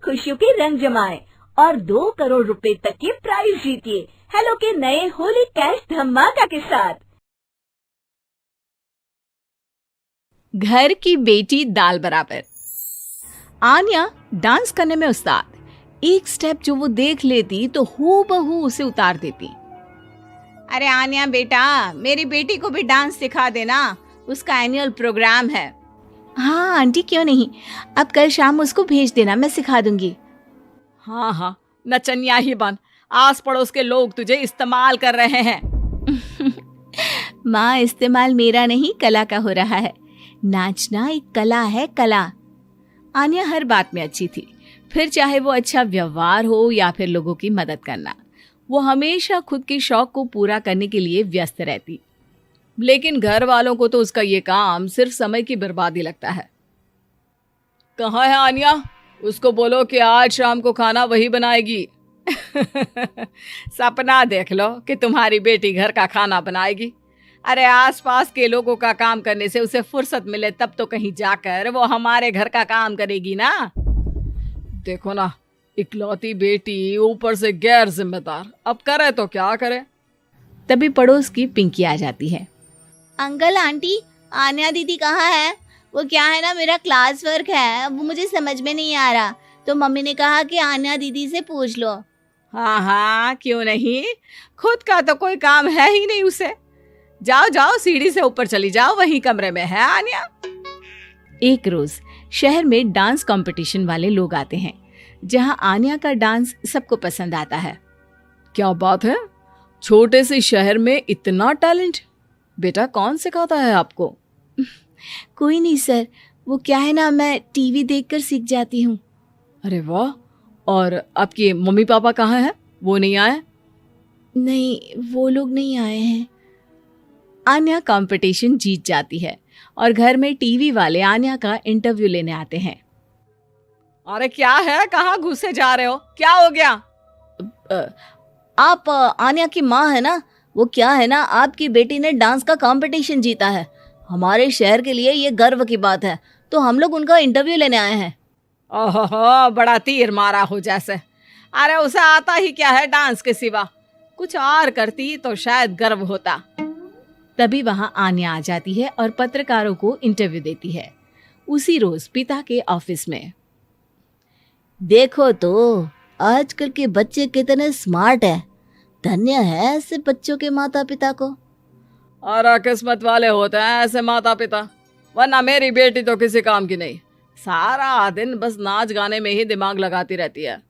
खुशियों के रंग जमाएं और 2 करोड़ रुपए तक के प्राइज जीतिए हेलो के नए होली कैश धमाका के साथ। घर की बेटी दाल बराबर। आन्या डांस करने में उस्ताद। एक स्टेप जो वो देख लेती तो हूबहू उसे उतार देती। अरे आन्या बेटा, मेरी बेटी को भी डांस सिखा देना, उसका एनुअल प्रोग्राम है। हाँ आंटी, क्यों नहीं, अब कल शाम उसको भेज देना, मैं सिखा दूंगी। हाँ, नचनिया ही बन, आस पड़ोस के लोग तुझे इस्तेमाल कर रहे हैं। माँ, इस्तेमाल मेरा नहीं, कला का हो रहा है। नाचना एक कला है, कला। आन्या हर बात में अच्छी थी, फिर चाहे वो अच्छा व्यवहार हो या फिर लोगों की मदद करना। वो हमेशा खुद के शौक को पूरा करने के लिए व्यस्त रहती, लेकिन घर वालों को तो उसका ये काम सिर्फ समय की बर्बादी लगता है। कहाँ है आन्या? उसको बोलो कि आज शाम को खाना वही बनाएगी। सपना देख लो कि तुम्हारी बेटी घर का खाना बनाएगी। अरे आसपास के लोगों का काम करने से उसे फुर्सत मिले तब तो कहीं जाकर वो हमारे घर का काम करेगी ना। देखो ना, इकलौती बेटी, ऊपर से गैर जिम्मेदार, अब करे तो क्या करे। तभी पड़ोस की पिंकी आ जाती है। अंकल आंटी, आन्या दीदी कहाँ है? वो क्या है ना, मेरा क्लास वर्क है, वो मुझे समझ में नहीं आ रहा, तो मम्मी ने कहा कि आन्या दीदी से पूछ लो। हाँ, क्यों नहीं, खुद का तो कोई काम है ही नहीं उसे। जाओ, सीढ़ी से ऊपर चली जाओ, वहीं कमरे में है आन्या। एक रोज शहर में डांस कंपटीशन वाले लोग आते हैं, जहां आन्या का डांस सबको पसंद आता है। क्या बात है, छोटे से शहर में इतना टैलेंट? बेटा, कौन सिखाता है आपको? कोई नहीं सर, वो क्या है ना, मैं टीवी देखकर सीख जाती हूँ। अरे वाह, और आपके मम्मी पापा कहाँ हैं? वो नहीं आए? नहीं, वो लोग नहीं आए हैं। आन्या कंपटीशन जीत जाती है और घर में टीवी वाले आन्या का इंटरव्यू लेने आते हैं। अरे क्या है, कहाँ घुसे जा रहे हो, क्या हो गया? आप आन्या की माँ है ना? वो क्या है ना, आपकी बेटी ने डांस का कंपटीशन जीता है, हमारे शहर के लिए ये गर्व की बात है, तो हम लोग उनका इंटरव्यू लेने आए हैं। ओहो, बड़ा तीर मारा हो जैसे। अरे उसे आता ही क्या है डांस के सिवा, कुछ और करती तो शायद गर्व होता। तभी वहां आन्या आ जाती है और पत्रकारों को इंटरव्यू देती है। उसी रोज पिता के ऑफिस में। देखो तो आजकल के बच्चे कितने स्मार्ट हैं, धन्य है ऐसे बच्चों के माता पिता को। और किस्मत वाले होते हैं ऐसे माता पिता, वरना मेरी बेटी तो किसी काम की नहीं, सारा दिन बस नाच गाने में ही दिमाग लगाती रहती है।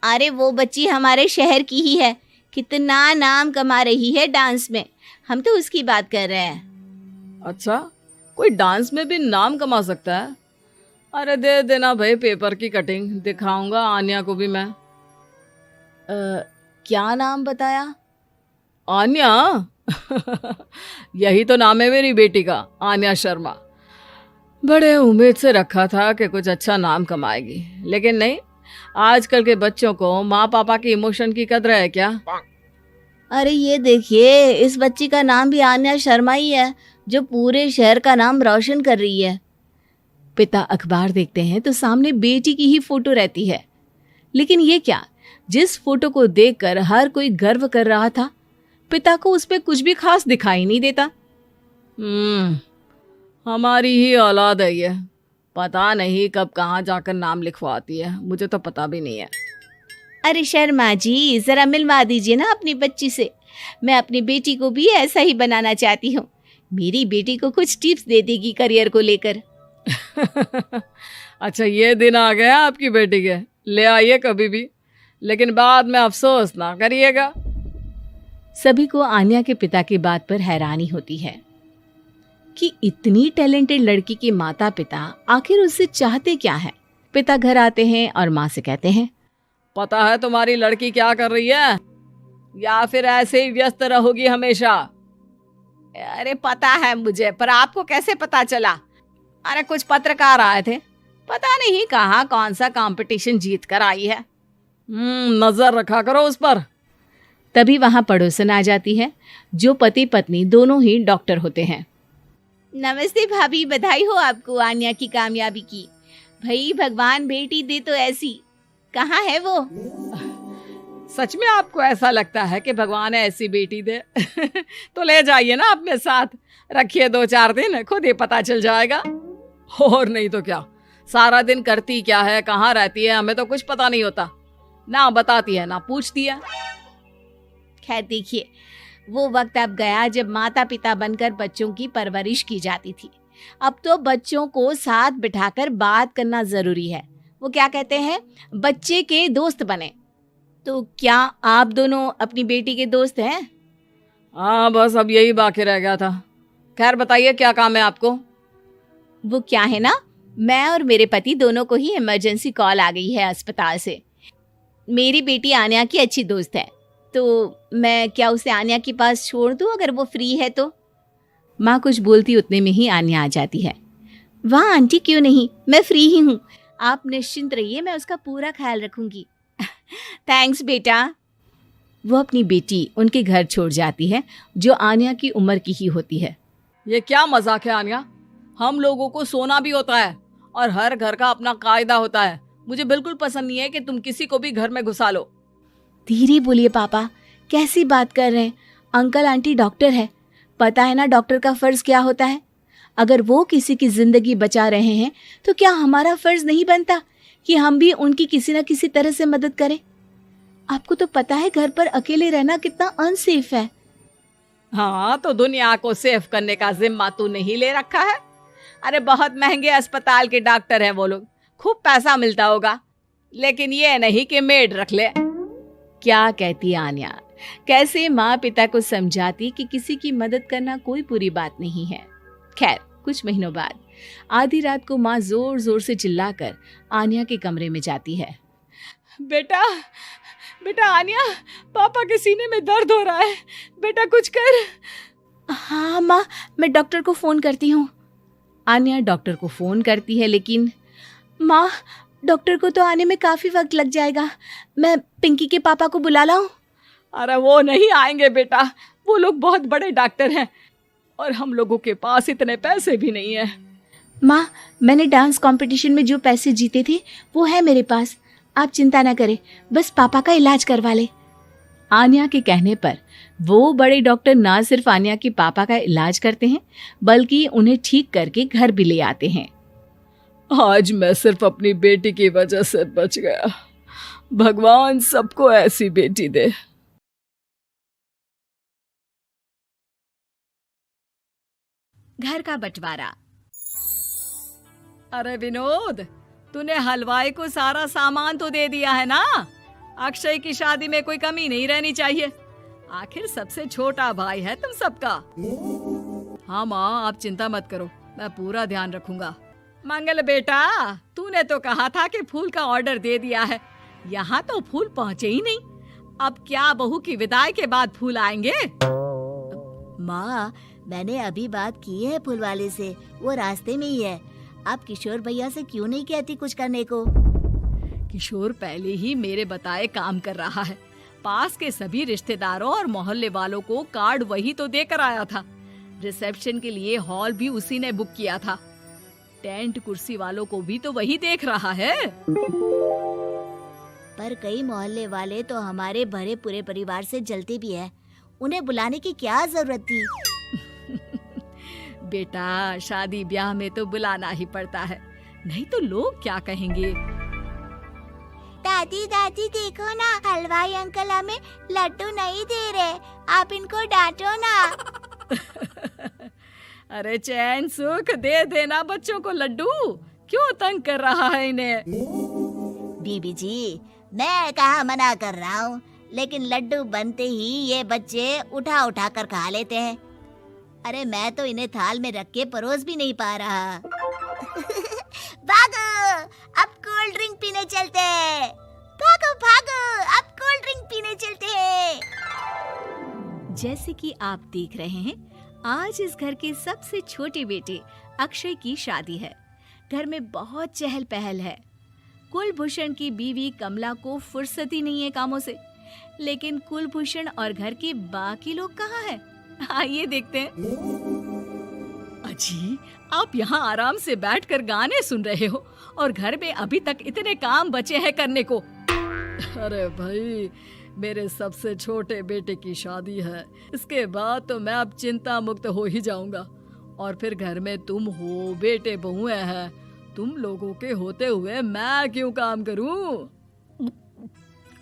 अरे वो बच्ची हमारे शहर की ही है, कितना नाम कमा रही है डांस में, हम तो उसकी बात कर रहे हैं। अच्छा, कोई डांस में भी नाम कमा सकता है? अरे दे देना भाई पेपर की कटिंग, दिखाऊंगा आन्या को भी मैं। क्या नाम बताया? आन्या? यही तो नाम है मेरी बेटी का, आन्या शर्मा। बड़े उम्मीद से रखा था कि कुछ अच्छा नाम कमाएगी, लेकिन नहीं, आजकल के बच्चों को माँ पापा की इमोशन की कदर है क्या? अरे ये देखिए, इस बच्ची का नाम भी आन्या शर्मा ही है, जो पूरे शहर का नाम रोशन कर रही है। पिता अखबार देखते हैं तो सामने बेटी की ही फोटो रहती है, लेकिन ये क्या, जिस फोटो को देखकर हर कोई गर्व कर रहा था, पिता को उस पे कुछ भी खास दिखाई नहीं देता। हमारी ही औलाद है ये, पता नहीं कब कहाँ जाकर नाम लिखवाती है, मुझे तो पता भी नहीं है। अरे शर्मा जी, जरा मिलवा दीजिए ना अपनी बच्ची से, मैं अपनी बेटी को भी ऐसा ही बनाना चाहती हूँ, मेरी बेटी को कुछ टिप्स दे देगी करियर को लेकर। अच्छा, ये दिन आ गया आपकी बेटी के, ले आइए कभी भी, लेकिन बाद में अफसोस ना करिएगा। सभी को आन्या के पिता की बात पर हैरानी होती है कि इतनी टैलेंटेड लड़की के माता पिता आखिर उससे चाहते क्या है। पिता घर आते हैं और माँ से कहते हैं, पता है तुम्हारी लड़की क्या कर रही है, या फिर ऐसे ही व्यस्त रहोगी हमेशा? अरे पता है मुझे, पर आपको कैसे पता चला? अरे कुछ पत्रकार आए थे, पता नहीं कहाँ कौन सा कंपटीशन जीत कर आई है। नजर रखा करो उस पर। तभी वहां पड़ोसन आ जाती है, जो पति पत्नी दोनों ही डॉक्टर होते हैं। नमस्ते भाभी, बधाई हो आपको आन्या की कामयाबी की। भाई भगवान बेटी दे तो ऐसी, कहाँ है वो? सच में आपको ऐसा लगता है कि भगवान ऐसी बेटी दे? तो ले जाइए ना अपने साथ, रखिए 2-4 दिन, खुद ही पता चल जाएगा। और नहीं तो क्या, सारा दिन करती क्या है, कहाँ रहती है, हमें तो कुछ पता नहीं होता। ना बताती है ना पूछती है। खैर देखिए, वो वक्त अब गया जब माता पिता बनकर बच्चों की परवरिश की जाती थी। अब तो बच्चों को साथ बिठाकर बात करना जरूरी है। वो क्या कहते हैं, बच्चे के दोस्त बने। तो क्या आप दोनों अपनी बेटी के दोस्त हैं? हाँ, बस अब यही बाकी रह गया था। खैर बताइए, क्या काम है आपको? वो क्या है ना, मैं और मेरे पति दोनों को ही इमरजेंसी कॉल आ गई है अस्पताल से। मेरी बेटी आन्या की अच्छी दोस्त है, तो मैं क्या उसे आन्या के पास छोड़ दूं अगर वो फ्री है तो? माँ कुछ बोलती उतने में ही आन्या आ जाती है। वाह आंटी, क्यों नहीं, मैं फ्री ही हूँ, आप निश्चिंत रहिए, मैं उसका पूरा ख्याल रखूंगी। थैंक्स बेटा। वो अपनी बेटी उनके घर छोड़ जाती है, जो आन्या की उम्र की ही होती है। ये क्या मजाक है आन्या? हम लोगों को सोना भी होता है और हर घर का अपना कायदा होता है। मुझे बिल्कुल पसंद नहीं है कि तुम किसी को भी घर में घुसा लो। धीरे बोलिए पापा, कैसी बात कर रहे हैं? अंकल आंटी डॉक्टर है, पता है ना डॉक्टर का फर्ज क्या होता है। अगर वो किसी की जिंदगी बचा रहे हैं तो क्या हमारा फर्ज नहीं बनता कि हम भी उनकी किसी न किसी तरह से मदद करें? आपको तो पता है घर पर अकेले रहना कितना अनसेफ है। हाँ, तो दुनिया को सेफ करने का जिम्मा तू नहीं ले रखा है? अरे बहुत महंगे अस्पताल के डॉक्टर हैं वो लोग, खूब पैसा मिलता होगा, लेकिन ये नहीं कि मेड रख ले। क्या कहती आन्या, कैसे माँ पिता को समझाती कि किसी की मदद करना कोई बुरी बात नहीं है। खैर कुछ महीनों बाद आधी रात को माँ जोर जोर से चिल्लाकर आन्या के कमरे में जाती है। बेटा बेटा आन्या, पापा के सीने में दर्द हो रहा है, बेटा कुछ कर। हाँ माँ, मैं डॉक्टर को फोन करती हूँ। आन्या डॉक्टर को फोन करती है, लेकिन माँ डॉक्टर को तो आने में काफी वक्त लग जाएगा, मैं पिंकी के पापा को बुला लाऊं? अरे वो नहीं आएंगे बेटा, वो लोग बहुत बड़े डॉक्टर हैं और हम लोगों के पास इतने पैसे भी नहीं है। माँ, मैंने डांस कंपटीशन में जो पैसे जीते थे वो है मेरे पास, आप चिंता ना करें, बस पापा का इलाज करवा ले। आन्या के कहने पर वो बड़े डॉक्टर ना सिर्फ आन्या के पापा का इलाज करते हैं, बल्कि उन्हें ठीक करके घर भी ले आते हैं। आज मैं सिर्फ अपनी बेटी की वजह से बच गया। भगवान सबको ऐसी बेटी दे। घर का बंटवारा। अरे विनोद, तूने हलवाई को सारा सामान तो दे दिया है ना? अक्षय की शादी में कोई कमी नहीं रहनी चाहिए, आखिर सबसे छोटा भाई है तुम सबका। हाँ माँ, आप चिंता मत करो, मैं पूरा ध्यान रखूंगा। मंगल बेटा, तूने तो कहा था कि फूल का ऑर्डर दे दिया है, यहाँ तो फूल पहुँचे ही नहीं। अब क्या बहू की विदाई के बाद फूल आएंगे? माँ, मैंने अभी बात की है फूल वाले से, वो रास्ते में ही है। आप किशोर भैया से क्यों नहीं कहती कुछ करने को? किशोर पहले ही मेरे बताए काम कर रहा है। पास के सभी रिश्तेदारों और मोहल्ले वालों को कार्ड वही तो देकर आया था। रिसेप्शन के लिए हॉल भी उसी ने बुक किया था। टेंट कुर्सी वालों को भी तो वही देख रहा है। पर कई मोहल्ले वाले तो हमारे भरे पूरे परिवार से जलते भी है, उन्हें बुलाने की क्या जरूरत थी? बेटा, शादी ब्याह में तो बुलाना ही पड़ता है, नहीं तो लोग क्या कहेंगे। दादी दादी देखो ना, हलवाई अंकल हमें लड्डू नहीं दे रहे, आप इनको डांटो ना। अरे चैन सुख दे देना बच्चों को लड्डू, क्यों तंग कर रहा है इन्हें? बीबी जी, मैं कहाँ मना कर रहा हूँ, लेकिन लड्डू बनते ही ये बच्चे उठा उठा कर खा लेते हैं। अरे मैं तो इन्हें थाल में रख के परोस भी नहीं पा रहा। भागो, अब कोल्ड ड्रिंक पीने चलते हैं। भागो भागो, अब कोल्ड ड्रिंक पीने चलते हैं। जैसे कि आप देख रहे हैं, आज इस घर के सबसे छोटे बेटे अक्षय की शादी है। घर में बहुत चहल पहल है। कुलभूषण की बीवी कमला को फुर्सत ही नहीं है कामों से, लेकिन कुलभूषण और घर के बाकी लोग कहाँ हैं? आइए देखते हैं। जी, आप यहाँ आराम से बैठकर गाने सुन रहे हो और घर में अभी तक इतने काम बचे हैं करने को। अरे भाई, मेरे सबसे छोटे बेटे की शादी है, इसके बाद तो मैं अब चिंता मुक्त हो ही जाऊंगा। और फिर घर में तुम हो, बेटे बहुएं हैं, तुम लोगों के होते हुए मैं क्यों काम करूं?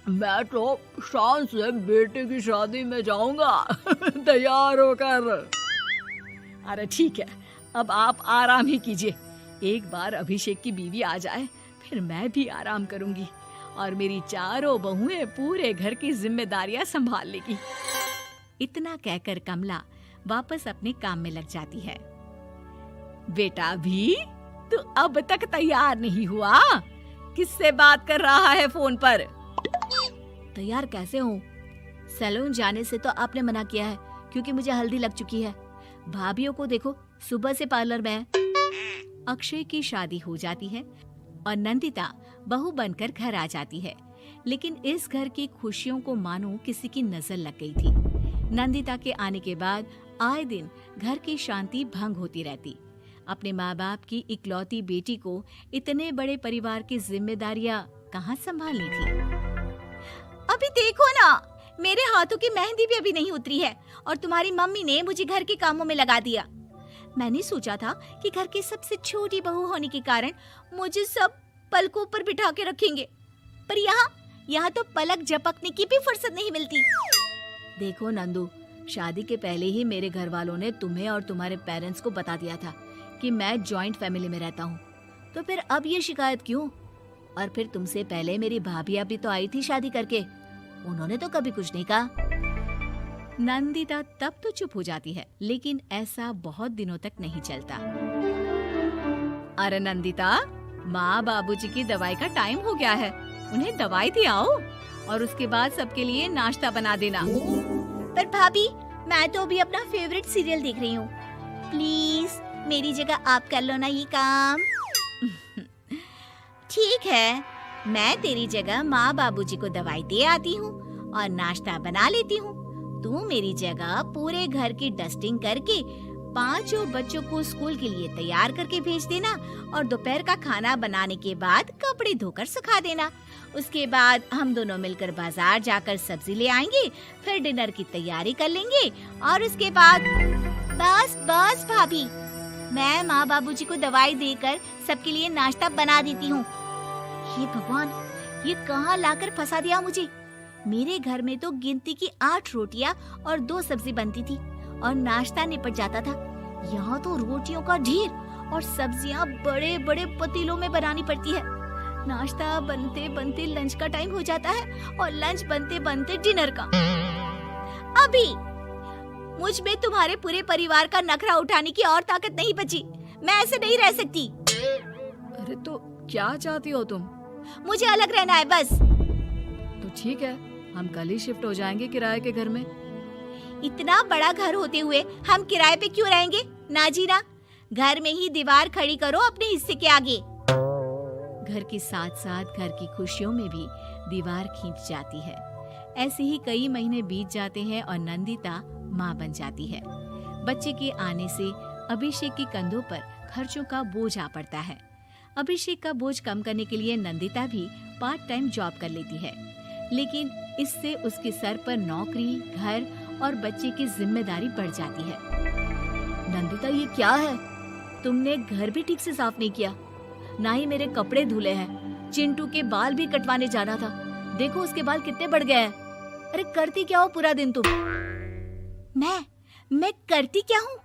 मैं तो शान से बेटे की शादी में जाऊंगा तैयार होकर। अरे ठीक है, अब आप आराम ही कीजिए। एक बार अभिषेक की बीवी आ जाए फिर मैं भी आराम करूंगी और मेरी चारों बहुएं पूरे घर की जिम्मेदारियां संभाल लेगी। इतना कहकर कमला वापस अपने काम में लग जाती है। बेटा भी, तू अब तक तैयार नहीं हुआ? किससे बात कर रहा है फोन पर? तैयार कैसे हूँ? सैलून जाने से तो आपने मना किया है क्योंकि मुझे हल्दी लग चुकी है। भाभीओ को देखो, सुबह से पार्लर में है। अक्षय की शादी हो जाती है और नंदिता बहू बनकर घर आ जाती है। लेकिन इस घर की खुशियों को मानो किसी की नजर लग गई थी। नंदिता के आने के बाद आए दिन घर की शांति भंग होती रहती। अपने माँ बाप की इकलौती बेटी को इतने बड़े परिवार की जिम्मेदारियां कहाँ संभालनी थी। अभी देखो ना, मेरे हाथों की मेहंदी भी अभी नहीं उतरी है और तुम्हारी मम्मी ने मुझे घर के कामों में लगा दिया। मैंने सोचा था कि घर की सबसे छोटी बहू होने के कारण मुझे सब पलकों पर बिठा के रखेंगे, पर यहाँ तो पलक झपकने की भी फुर्सत नहीं मिलती। देखो नंदू, शादी के पहले ही मेरे घर वालों ने तुम्हें और तुम्हारे पेरेंट्स को बता दिया था कि मैं जॉइंट फैमिली में रहता हूँ, तो फिर अब ये शिकायत क्यों? और फिर तुमसे पहले मेरी भाभी भी तो आई थी शादी करके, उन्होंने तो कभी कुछ नहीं कहा। नंदिता तब तो चुप हो जाती है, लेकिन ऐसा बहुत दिनों तक नहीं चलता। अरे नंदिता, माँ बाबूजी की दवाई का टाइम हो गया है, उन्हें दवाई दिलाओ और उसके बाद सबके लिए नाश्ता बना देना। पर भाभी, मैं तो अभी अपना फेवरेट सीरियल देख रही हूँ। प्लीज मेरी जगह आप कर लो ना ये काम। ठीक है, मैं तेरी जगह माँ बाबूजी को दवाई दे आती हूँ और नाश्ता बना लेती हूँ। तू मेरी जगह पूरे घर की डस्टिंग करके 5 बच्चों को स्कूल के लिए तैयार करके भेज देना और दोपहर का खाना बनाने के बाद कपड़े धोकर सुखा देना। उसके बाद हम दोनों मिलकर बाजार जाकर सब्जी ले आएंगे, फिर डिनर की तैयारी कर लेंगे और उसके बाद बस भाभी, मैं माँ बाबूजी को दवाई देकर सबके लिए नाश्ता बना देती हूँ। हे भगवान, ये कहाँ लाकर फंसा दिया मुझे। मेरे घर में तो गिनती की 8 रोटियां और 2 सब्जी बनती थी और नाश्ता निपट जाता था। यहाँ तो रोटियों का ढेर और सब्जियां बड़े बड़े पतीलों में बनानी पड़ती है। नाश्ता बनते बनते लंच का टाइम हो जाता है और लंच बनते बनते डिनर का। अभी मुझ में तुम्हारे पूरे परिवार का नखरा उठाने की और ताकत नहीं बची। मैं ऐसे नहीं रह सकती। अरे तो क्या चाहती हो तुम? मुझे अलग रहना है बस। तो ठीक है, हम कल ही शिफ्ट हो जाएंगे किराए के घर में। इतना बड़ा घर होते हुए हम किराए पे क्यों रहेंगे? ना जी ना, घर में ही दीवार खड़ी करो अपने हिस्से के आगे। घर के साथ साथ घर की खुशियों में भी दीवार खींच जाती है। ऐसे ही कई महीने बीत जाते हैं और नंदिता माँ बन जाती है। बच्चे के आने से अभिषेक के कंधों पर खर्चों का बोझ आ पड़ता है। अभिषेक का बोझ कम करने के लिए नंदिता भी पार्ट टाइम जॉब कर लेती है, लेकिन इससे उसके सर पर नौकरी, घर और बच्चे की जिम्मेदारी बढ़ जाती है। नंदिता, ये क्या है? तुमने घर भी ठीक से साफ नहीं किया, ना ही मेरे कपड़े धुले हैं। चिंटू के बाल भी कटवाने जाना था, देखो उसके बाल कितने बढ़ गए हैं। अरे करती क्या हो पूरा दिन तुम? मैं करती क्या हूँ?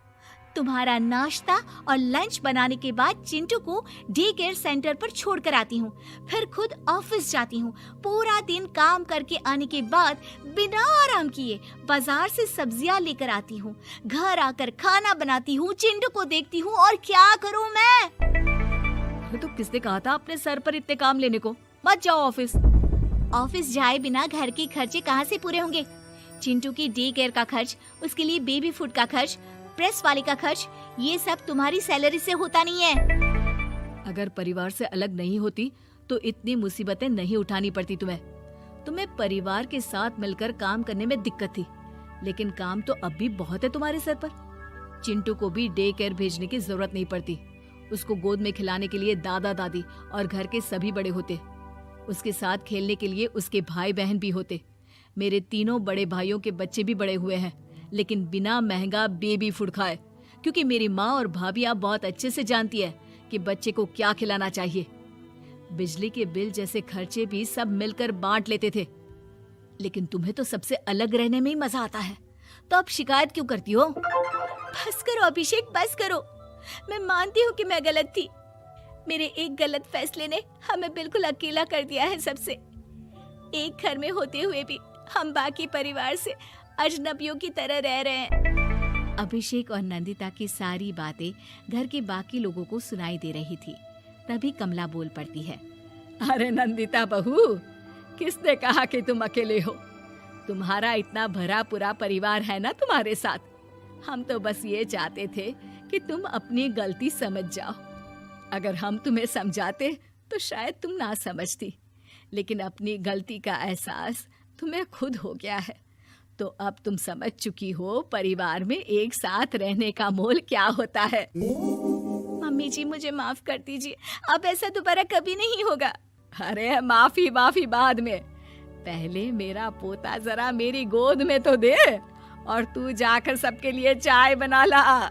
तुम्हारा नाश्ता और लंच बनाने के बाद चिंटू को डे केयर सेंटर पर छोड़ कर आती हूँ, फिर खुद ऑफिस जाती हूँ। पूरा दिन काम करके आने के बाद बिना आराम किए बाजार से सब्जियाँ लेकर आती हूँ, घर आकर खाना बनाती हूँ, चिंटू को देखती हूँ और क्या करूँ मैं? तो किसने कहा था अपने सर पर इतने काम लेने को? मत जाओ ऑफिस। ऑफिस जाए बिना घर के खर्चे कहाँ से पूरे होंगे? चिंटू की डे केयर का खर्च, उसके लिए बेबी फूड का खर्च, प्रेस वाले का खर्च, ये सब तुम्हारी सैलरी से होता नहीं है। अगर परिवार से अलग नहीं होती तो इतनी मुसीबतें नहीं उठानी पड़ती तुम्हें परिवार के साथ मिलकर काम करने में दिक्कत थी, लेकिन काम तो अब भी बहुत है तुम्हारे सर पर। चिंटू को भी डे केयर भेजने की जरूरत नहीं पड़ती। उसको गोद में खिलाने के लिए दादा दादी और घर के सभी बड़े होते। उसके साथ खेलने के लिए उसके भाई बहन भी होते। मेरे तीनों बड़े भाइयों के बच्चे भी बड़े हुए हैं, लेकिन बिना महंगा बेबी फूड खाए, क्योंकि मेरी माँ और भाभियाँ बहुत अच्छे से जानती है कि बच्चे को क्या खिलाना चाहिए। बिजली के बिल जैसे खर्चे भी सब मिलकर बांट लेते थे। लेकिन तुम्हें तो सबसे अलग रहने में ही मजा आता है, तो अब शिकायत क्यों करती हो? बस करो अभिषेक, बस करो। मैं मानती हूँ कि मैं गलत थी। मेरे एक गलत फैसले ने हमें बिल्कुल अकेला कर दिया है सबसे। एक घर में होते हुए भी हम बाकी परिवार से अजनबियों की तरह रह रहे हैं। अभिषेक और नंदिता की सारी बातें घर के बाकी लोगों को सुनाई दे रही थी। तभी कमला बोल पड़ती है। अरे नंदिता बहू, किसने कहा कि तुम अकेले हो? तुम्हारा इतना भरा पूरा परिवार है ना तुम्हारे साथ। हम तो बस ये चाहते थे कि तुम अपनी गलती समझ जाओ। अगर हम तुम्हें समझाते तो शायद तुम ना समझती, लेकिन अपनी गलती का एहसास तुम्हें खुद हो गया है। तो अब तुम समझ चुकी हो परिवार में एक साथ रहने का मोल क्या होता है। मम्मी जी, मुझे माफ कर दीजिए, अब ऐसा दोबारा कभी नहीं होगा। अरे माफी बाद में, पहले मेरा पोता जरा मेरी गोद में तो दे, और तू जाकर सबके लिए चाय बना ला।